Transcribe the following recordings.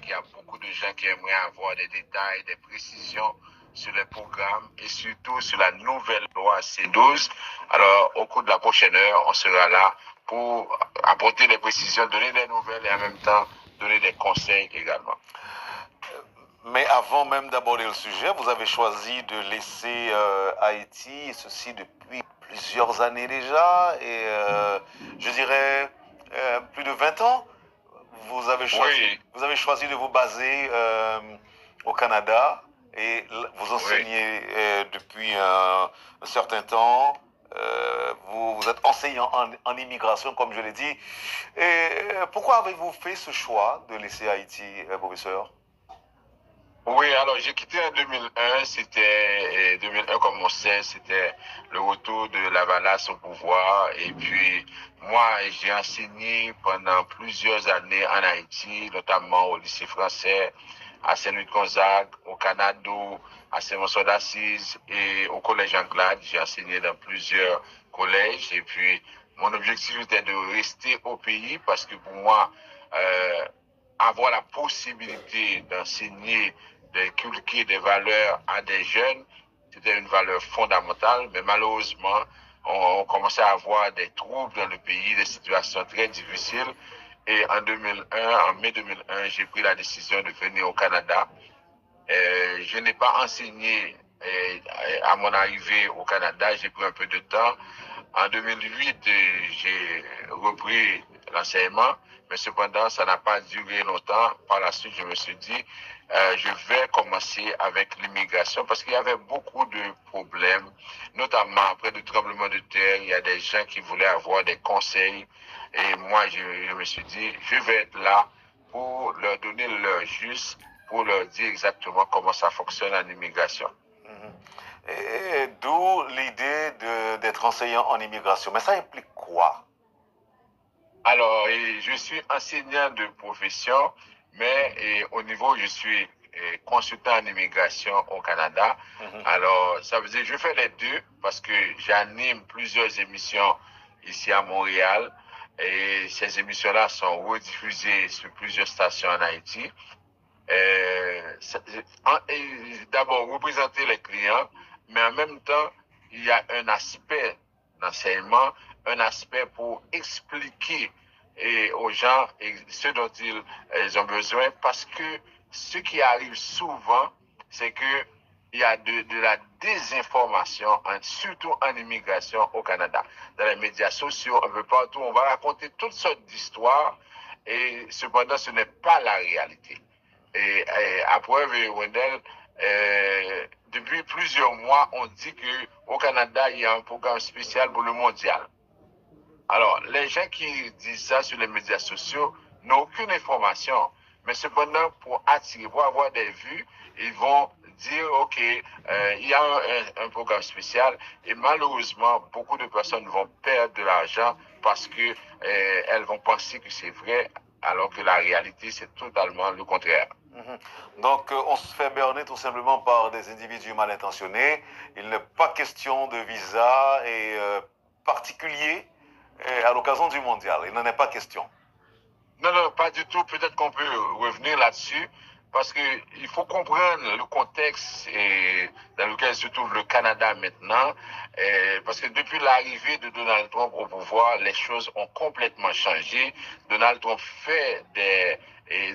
qu'il y a beaucoup de gens qui aimeraient avoir des détails, des précisions sur les programmes et surtout sur la nouvelle loi C12. Alors, au cours de la prochaine heure, on sera là pour apporter des précisions, donner des nouvelles et en même temps donner des conseils également. Mais avant même d'aborder le sujet, vous avez choisi de laisser Haïti, et ceci depuis plusieurs années déjà, et je dirais plus de 20 ans. Vous avez choisi de vous baser au Canada et vous enseignez depuis un certain temps. Vous êtes enseignant en immigration, comme je l'ai dit. Et pourquoi avez-vous fait ce choix de laisser Haïti, professeur? Oui, alors j'ai quitté en 2001, c'était 2001 comme on sait, c'était le retour de Lavalas au pouvoir et puis moi j'ai enseigné pendant plusieurs années en Haïti, notamment au lycée français, à Saint-Louis-de-Gonzague, au Canada, à Saint-Vincent d'Assise et au collège Anglade. J'ai enseigné dans plusieurs collèges et puis mon objectif était de rester au pays parce que pour moi, avoir la possibilité d'enseigner, d'inculquer des valeurs à des jeunes, c'était une valeur fondamentale, mais malheureusement, on commençait à avoir des troubles dans le pays, des situations très difficiles. Et en 2001, en mai 2001, j'ai pris la décision de venir au Canada. Je n'ai pas enseigné à mon arrivée au Canada, j'ai pris un peu de temps. En 2008, j'ai repris l'enseignement, mais cependant, ça n'a pas duré longtemps. Par la suite, je me suis dit, je vais commencer avec l'immigration parce qu'il y avait beaucoup de problèmes, notamment après le tremblement de terre, il y a des gens qui voulaient avoir des conseils. Et moi, je me suis dit, je vais être là pour leur donner leur juste, pour leur dire exactement comment ça fonctionne en immigration. Et d'où l'idée d'être enseignant en immigration. Mais ça implique quoi? Alors, je suis enseignant de profession, mais au niveau, je suis consultant en immigration au Canada. Alors, ça veut dire que je fais les deux parce que j'anime plusieurs émissions ici à Montréal et ces émissions-là sont rediffusées sur plusieurs stations en Haïti. D'abord, représenter les clients, mais en même temps, il y a un aspect d'enseignement, un aspect pour expliquer aux gens ce dont ils ont besoin, parce que ce qui arrive souvent, c'est que il y a de la désinformation, surtout en immigration au Canada. Dans les médias sociaux, un peu partout, on va raconter toutes sortes d'histoires, et cependant, ce n'est pas la réalité. Et à preuve, Wendell, depuis plusieurs mois, on dit qu'au Canada, il y a un programme spécial pour le mondial. Alors, les gens qui disent ça sur les médias sociaux n'ont aucune information. Mais cependant, pour attirer, pour avoir des vues, ils vont dire, OK, il y a un programme spécial et malheureusement, beaucoup de personnes vont perdre de l'argent parce que elles vont penser que c'est vrai, alors que la réalité, c'est totalement le contraire. Donc, on se fait berner tout simplement par des individus mal intentionnés. Il n'est pas question de visa et particulier à l'occasion du mondial. Il n'en est pas question. Non, non, pas du tout. Peut-être qu'on peut revenir là-dessus parce qu'il faut comprendre le contexte dans lequel se trouve le Canada maintenant. Parce que depuis l'arrivée de Donald Trump au pouvoir, les choses ont complètement changé. Donald Trump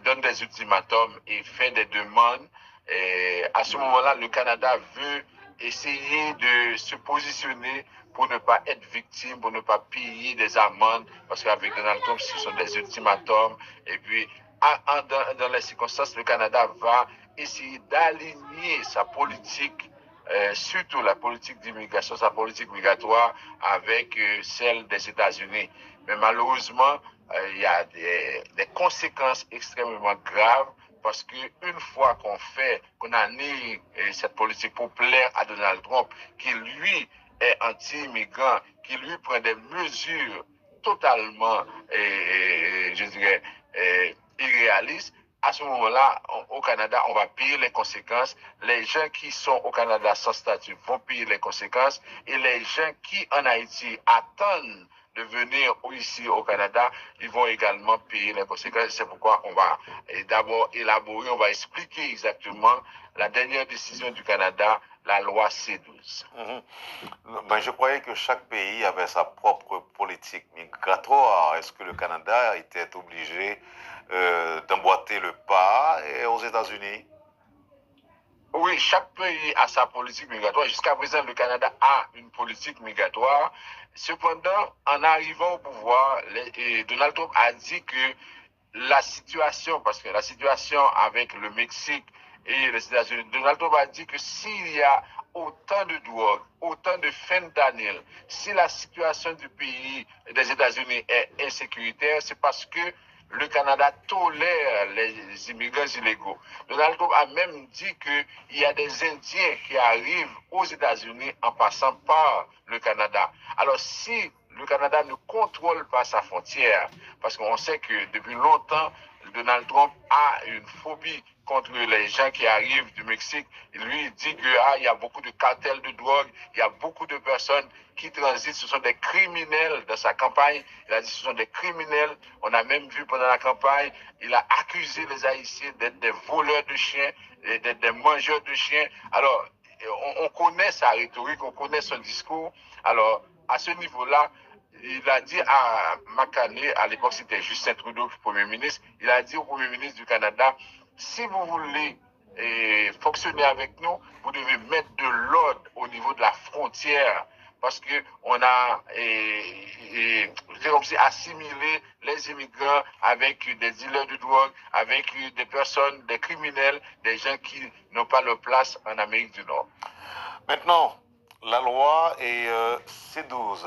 donne des ultimatums et fait des demandes. Et à ce moment-là, le Canada veut essayer de se positionner pour ne pas être victime, pour ne pas payer des amendes, parce qu'avec Donald Trump, ce sont des ultimatums. Et puis, dans les circonstances, le Canada va essayer d'aligner sa politique, surtout la politique d'immigration, sa politique migratoire, avec celle des États-Unis. Mais malheureusement, il y a des conséquences extrêmement graves parce qu'une fois qu'on a mis cette politique pour plaire à Donald Trump, qui lui est anti-immigrant, qui lui prend des mesures totalement, je dirais, irréalistes, à ce moment-là, au Canada, on va payer les conséquences. Les gens qui sont au Canada sans statut vont payer les conséquences. Et les gens qui, en Haïti, attendent de venir ici au Canada, ils vont également payer les conséquences. C'est pourquoi on va d'abord élaborer, on va expliquer exactement la dernière décision du Canada, la loi C12. Ben, je croyais que chaque pays avait sa propre politique migratoire. Est-ce que le Canada était obligé d'emboîter le pas aux États-Unis? Oui, chaque pays a sa politique migratoire. Jusqu'à présent, le Canada a une politique migratoire. Cependant, en arrivant au pouvoir, Donald Trump a dit que la situation, parce que la situation avec le Mexique et les États-Unis, Donald Trump a dit que s'il y a autant de drogue, autant de fentanyl, si la situation du pays des États-Unis est insécuritaire, c'est parce que le Canada tolère les immigrants illégaux. Donald Trump a même dit qu'il y a des Indiens qui arrivent aux États-Unis en passant par le Canada. Alors si le Canada ne contrôle pas sa frontière, parce qu'on sait que depuis longtemps, Donald Trump a une phobie contre les gens qui arrivent du Mexique. Lui, il dit qu'il y a beaucoup de cartels de drogue, il y a beaucoup de personnes qui transitent, ce sont des criminels dans sa campagne. Il a dit que ce sont des criminels. On a même vu pendant la campagne, il a accusé les Haïtiens d'être des voleurs de chiens, d'être des mangeurs de chiens. Alors, on connaît sa rhétorique, on connaît son discours. Alors, à ce niveau-là, il a dit à McCartney, à l'époque c'était Justin Trudeau, Premier ministre, il a dit au Premier ministre du Canada, si vous voulez fonctionner avec nous, vous devez mettre de l'ordre au niveau de la frontière, parce qu'on a comme si assimilé les immigrants avec des dealers de drogue, avec des personnes, des criminels, des gens qui n'ont pas leur place en Amérique du Nord. Maintenant, la loi est C12,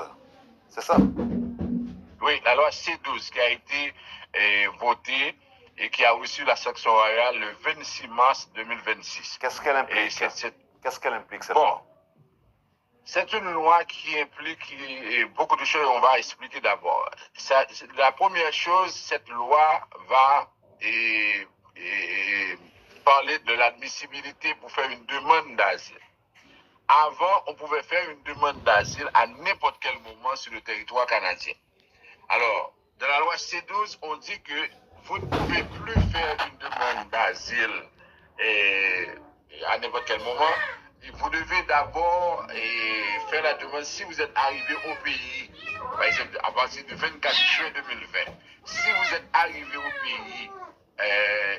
c'est ça? Oui, la loi C12 qui a été votée et qui a reçu la sanction royale le 26 mars 2026. Qu'est-ce qu'elle implique? Qu'est-ce qu'elle implique, cette loi? C'est une loi qui implique beaucoup de choses. On va expliquer d'abord. La première chose, cette loi va parler de l'admissibilité pour faire une demande d'asile. Avant, on pouvait faire une demande d'asile à n'importe quel moment sur le territoire canadien. Alors, dans la loi C12, on dit que vous ne pouvez plus faire une demande d'asile à n'importe quel moment. Vous devez d'abord faire la demande si vous êtes arrivé au pays, par exemple, à partir du 24 juin 2020. Si vous êtes arrivé au pays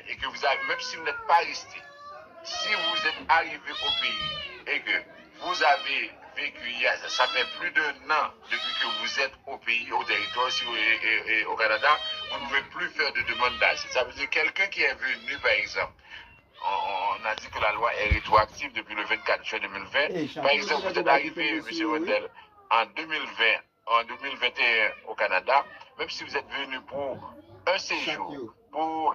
et que vous avez, même si vous n'êtes pas resté, si vous êtes arrivé au pays et que vous avez vécu, ça fait plus d'un an depuis que vous êtes au pays, au territoire, ici au Canada, vous ne pouvez plus faire de demande d'asile. Ça veut dire quelqu'un qui est venu, par exemple, on a dit que la loi est rétroactive depuis le 24 juin 2020. Par exemple, vous êtes arrivé, M. Wendel, en 2020, en 2021 au Canada, même si vous êtes venu pour un séjour, pour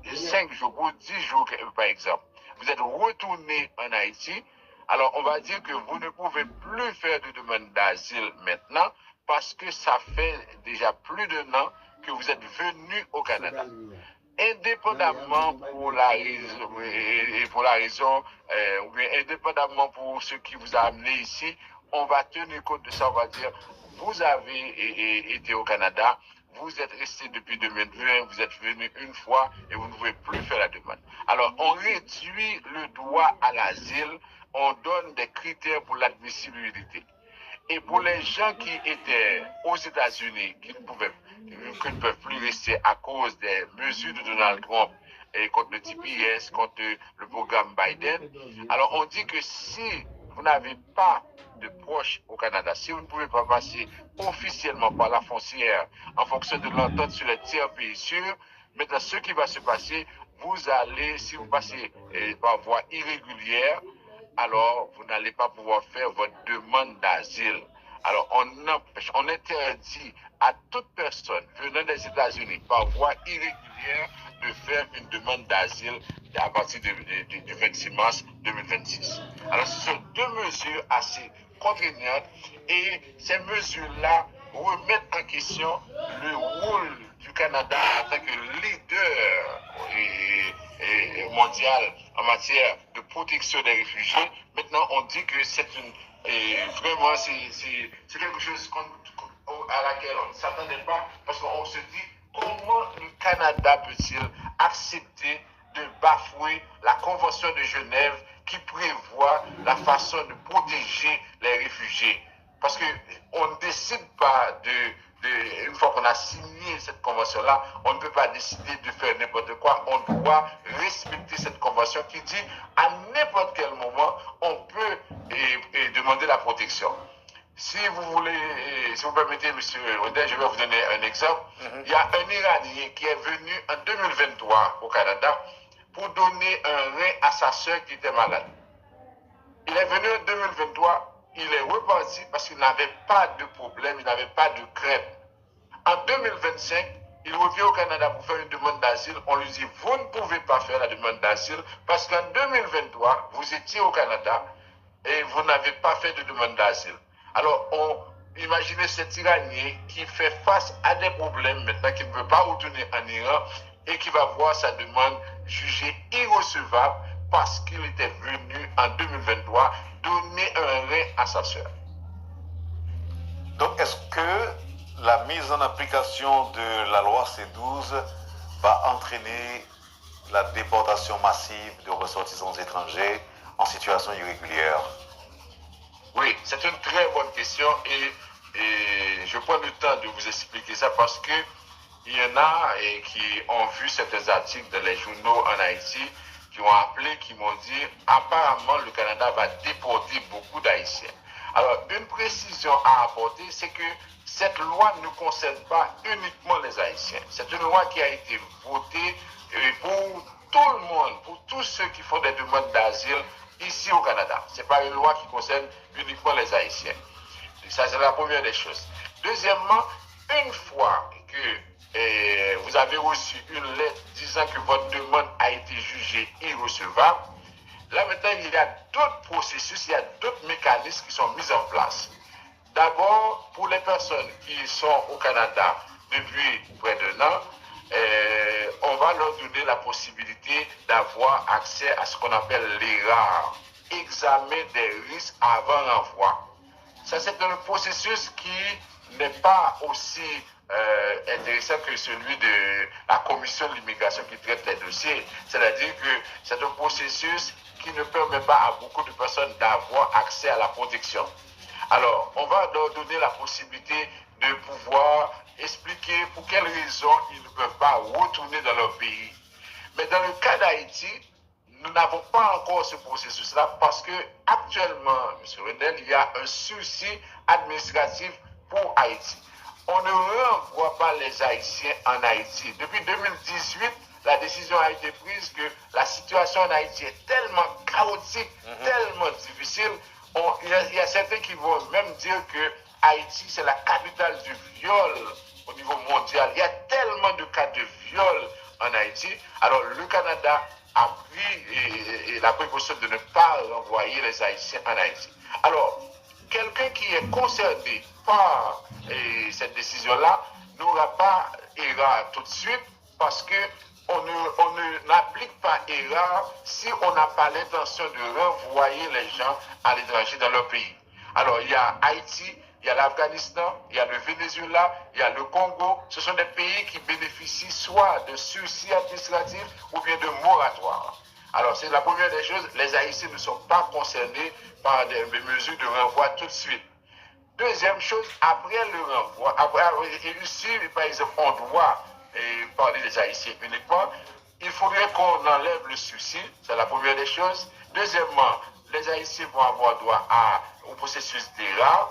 5 jours, pour 10 jours, par exemple, vous êtes retourné en Haïti, alors on va dire que vous ne pouvez plus faire de demande d'asile maintenant parce que ça fait déjà plus d'un an que vous êtes venu au Canada. Indépendamment pour la raison, ou bien indépendamment pour ce qui vous a amené ici, on va tenir compte de ça, on va dire, vous avez été au Canada, vous êtes resté depuis 2020, vous êtes venu une fois et vous ne pouvez plus faire la demande. Alors, on réduit le droit à l'asile, on donne des critères pour l'admissibilité. Et pour les gens qui étaient aux États-Unis, qui ne peuvent plus rester à cause des mesures de Donald Trump et contre le TPS, contre le programme Biden, alors on dit que si vous n'avez pas de proches au Canada, si vous ne pouvez pas passer officiellement par la frontière en fonction de l'entente sur les tiers pays sûrs, maintenant ce qui va se passer, vous allez, si vous passez par voie irrégulière, alors vous n'allez pas pouvoir faire votre demande d'asile. Alors on interdit à toute personne venant des États-Unis par voie irrégulière de faire une demande d'asile à partir du 26 mars 2026. Alors ce sont deux mesures assez contraignantes et ces mesures-là remettent en question le rôle du Canada en tant que leader mondial en matière de protection des réfugiés. Maintenant, on dit que c'est vraiment c'est quelque chose à laquelle on ne s'attendait pas, parce qu'on se dit comment le Canada peut-il accepter de bafouer la Convention de Genève qui prévoit la façon de protéger les réfugiés. Parce qu'on ne décide pas une fois qu'on a signé cette convention-là, on ne peut pas décider de faire n'importe quoi. On doit respecter cette convention qui dit à n'importe quel moment, on peut demander la protection. Si vous voulez, si vous permettez, M. Rodin, je vais vous donner un exemple. Il y a un Iranien qui est venu en 2023 au Canada pour donner un rein à sa soeur qui était malade. Il est venu en 2023, il est reparti parce qu'il n'avait pas de problème, il n'avait pas de crainte. En 2025, il revient au Canada pour faire une demande d'asile. On lui dit, vous ne pouvez pas faire la demande d'asile parce qu'en 2023, vous étiez au Canada et vous n'avez pas fait de demande d'asile. Alors, imaginez cet Iranien qui fait face à des problèmes maintenant, qui ne peut pas retourner en Iran et qui va voir sa demande jugée irrecevable parce qu'il était venu en 2023 donner un rein à sa soeur. Donc, est-ce que la mise en application de la loi C12 va entraîner la déportation massive de ressortissants étrangers en situation irrégulière? Oui, c'est une très bonne question et je prends le temps de vous expliquer ça parce que il y en a qui ont vu certains articles dans les journaux en Haïti qui ont appelé, qui m'ont dit apparemment le Canada va déporter beaucoup d'Haïtiens. Alors, une précision à apporter, c'est que cette loi ne concerne pas uniquement les Haïtiens. C'est une loi qui a été votée pour tout le monde, pour tous ceux qui font des demandes d'asile ici au Canada. Ce n'est pas une loi qui concerne uniquement les Haïtiens. Ça, c'est la première des choses. Deuxièmement, une fois que vous avez reçu une lettre disant que votre demande a été jugée irrecevable, là maintenant, il y a d'autres processus, il y a d'autres mécanismes qui sont mis en place. D'abord, pour les personnes qui sont au Canada depuis près d'un an, on va leur donner la possibilité d'avoir accès à ce qu'on appelle l'ERAR, examen des risques avant renvoi. Ça, c'est un processus qui n'est pas aussi intéressant que celui de la commission de l'immigration qui traite les dossiers. C'est-à-dire que c'est un processus qui ne permet pas à beaucoup de personnes d'avoir accès à la protection. Alors, on va leur donner la possibilité de pouvoir expliquer pour quelles raisons ils ne peuvent pas retourner dans leur pays. Mais dans le cas d'Haïti, nous n'avons pas encore ce processus-là parce que actuellement, M. Rendel, il y a un souci administratif pour Haïti. On ne renvoie pas les Haïtiens en Haïti. Depuis 2018, la décision a été prise que la situation en Haïti est tellement chaotique, tellement difficile. Il y a certains qui vont même dire que Haïti, c'est la capitale du viol au niveau mondial. Il y a tellement de cas de viol en Haïti. Alors, le Canada a pris la précaution de ne pas renvoyer les Haïtiens en Haïti. Alors, quelqu'un qui est concerné par cette décision-là n'aura pas ERA tout de suite parce qu'on n'applique pas ERA si on n'a pas l'intention de renvoyer les gens à l'étranger dans leur pays. Alors, il y a Haïti, il y a l'Afghanistan, il y a le Venezuela, il y a le Congo. Ce sont des pays qui bénéficient soit de sursis administratifs ou bien de moratoires. Alors, c'est la première des choses, les Haïtiens ne sont pas concernés par des mesures de renvoi tout de suite. Deuxième chose, après le renvoi, ici, par exemple, on doit parler des Haïtiens uniquement, il faudrait qu'on enlève le souci, c'est la première des choses. Deuxièmement, les Haïtiens vont avoir droit au processus d'ERA.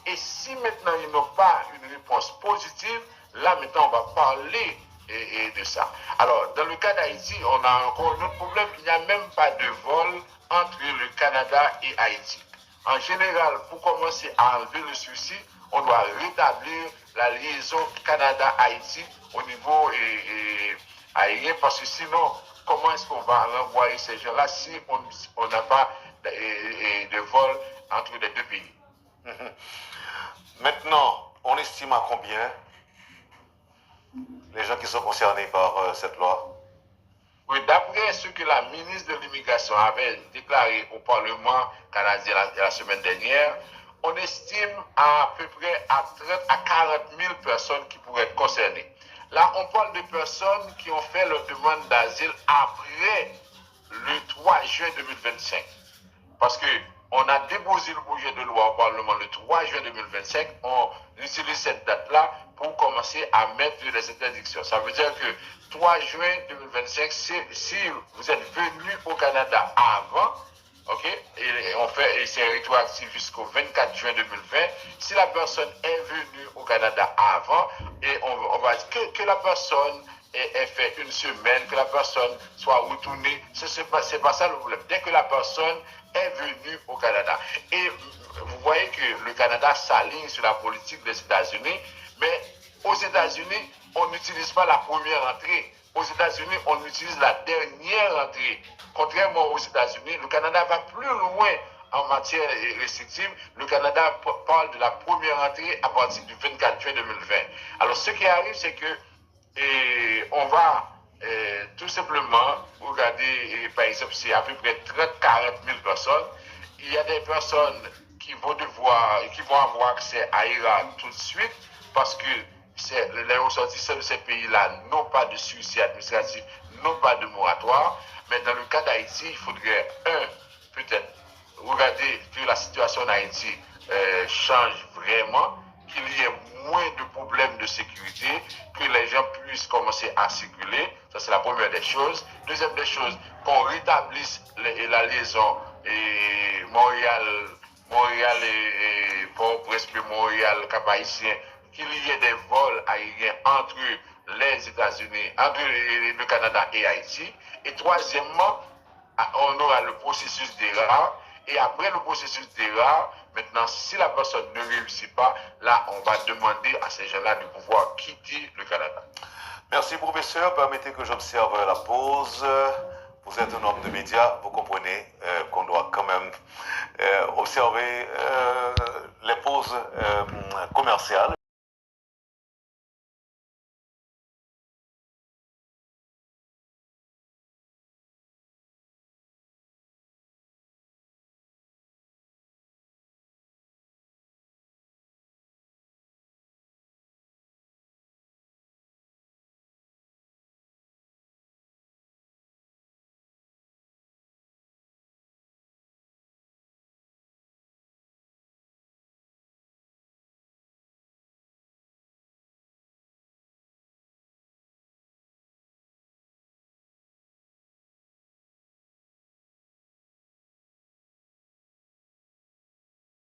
Et si maintenant ils n'ont pas une réponse positive, là maintenant on va parler de ça. Alors, dans le cas d'Haïti, on a encore un autre problème, il n'y a même pas de vol entre le Canada et Haïti. En général, pour commencer à enlever le souci, on doit rétablir la liaison Canada-Haïti au niveau aérien, parce que sinon, comment est-ce qu'on va renvoyer ces gens-là si on n'a pas de vol entre les deux pays? Maintenant, on estime à combien les gens qui sont concernés par cette loi? Oui, d'après ce que la ministre de l'Immigration avait déclaré au Parlement canadien la semaine dernière, on estime à peu près à 30 à 40 000 personnes qui pourraient être concernées. Là, on parle de personnes qui ont fait leur demande d'asile après le 3 juin 2025. Parce qu'on a déposé le projet de loi au Parlement le 3 juin 2025, on utilise cette date-là pour commencer à mettre les interdictions. Ça veut dire que 3 juin 2025, si vous êtes venu au Canada avant, ok, et c'est rétroactif jusqu'au 24 juin 2020, si la personne est venue au Canada avant, et on va dire que la personne ait fait une semaine, que la personne soit retournée, c'est pas ça le problème. Dès que la personne est venue au Canada. Et vous voyez que le Canada s'aligne sur la politique des États-Unis, mais aux États-Unis, on n'utilise pas la première entrée. Aux États-Unis, on utilise la dernière entrée. Contrairement aux États-Unis, le Canada va plus loin en matière restrictive. Le Canada parle de la première entrée à partir du 24 juin 2020. Alors, ce qui arrive, c'est que on va tout simplement regarder, par exemple, c'est à peu près 30-40 000 personnes. Il y a des personnes qui vont avoir accès à Iran tout de suite parce que les ressortissants de ces pays-là n'ont pas de suici administratif, n'ont pas de moratoire. Mais dans le cas d'Haïti, il faudrait, peut-être regarder que la situation en Haïti change vraiment, qu'il y ait moins de problèmes de sécurité, que les gens puissent commencer à circuler. Ça, c'est la première des choses. Deuxième des choses, qu'on rétablisse la liaison Montréal et Port-au-Prince, Montréal, Cap-Haïtien, qu'il y ait des vols aériens entre les États-Unis, entre le Canada et Haïti. Et troisièmement, on aura le processus d'ERA. Et après le processus d'ERA, maintenant, si la personne ne réussit pas, là, on va demander à ces gens-là de pouvoir quitter le Canada. Merci, professeur. Permettez que j'observe la pause. Vous êtes un homme de médias, vous comprenez qu'on doit quand même observer les pauses commerciales.